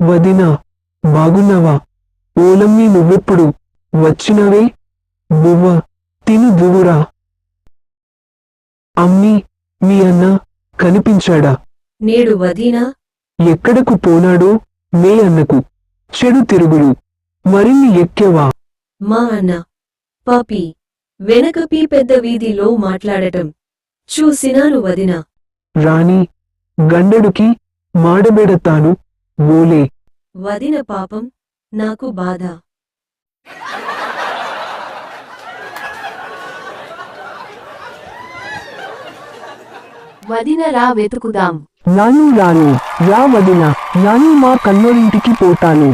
వదినా, బాగున్నావా? ఓలమ్మి నువ్వెప్పుడు వచ్చినవే? బువ్వ తిను దువ్వురా. అమ్మీ, మీ అన్న కనిపించాడా? నేడు వదీనా? ఎక్కడకు పోనాడో మే అన్నకు చెడు తిరుగుడు మరిన్ని ఎక్కెవా? మా అన్న పాపి వెనకపి పెద్ద వీధిలో మాట్లాడటం చూసినాను వదినా. రాణి, గండడుకి మాడబెడతాను ఓలే. వదిన పాపం నాకు బాధ. వదిన రా వెతుకుదాం. రాను రాను, రా వదినా, రాను మా కన్నోరింటికి పోతాను.